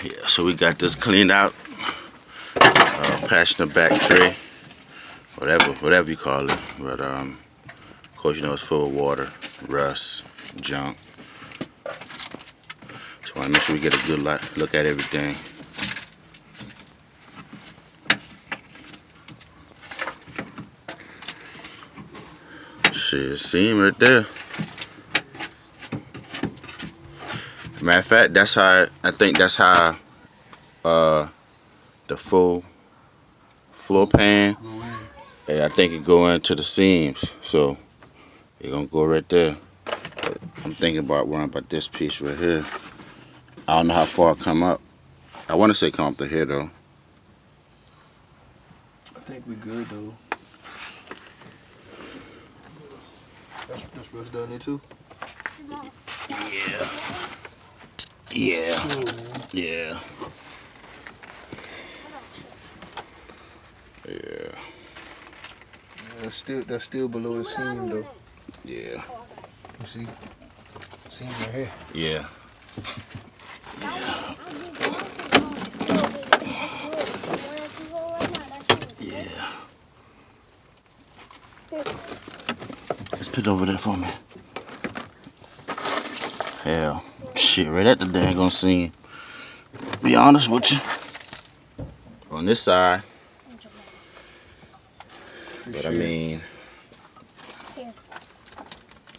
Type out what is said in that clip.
Yeah, so we got this cleaned out. Passing the back tray, whatever you call it. But of course, you know it's full of water, rust, junk. So I want to make sure we get a good look at everything. Shit, seam right there. Matter of fact, that's how I think that's how the full floor pan. I think it go into the seams, so it's gonna go right there. But I'm thinking about worrying about this piece right here. I don't know how far it come up. I want to say come up to here though. I think we good though. That's rust down there too. Yeah. Yeah. Yeah. Yeah. That's still below the seam though. Yeah. You see? Seam right here. Yeah. Yeah. Let's put it over there for me. Hell, shit, right at the daggone seam. Be honest with you. On this side. But I mean,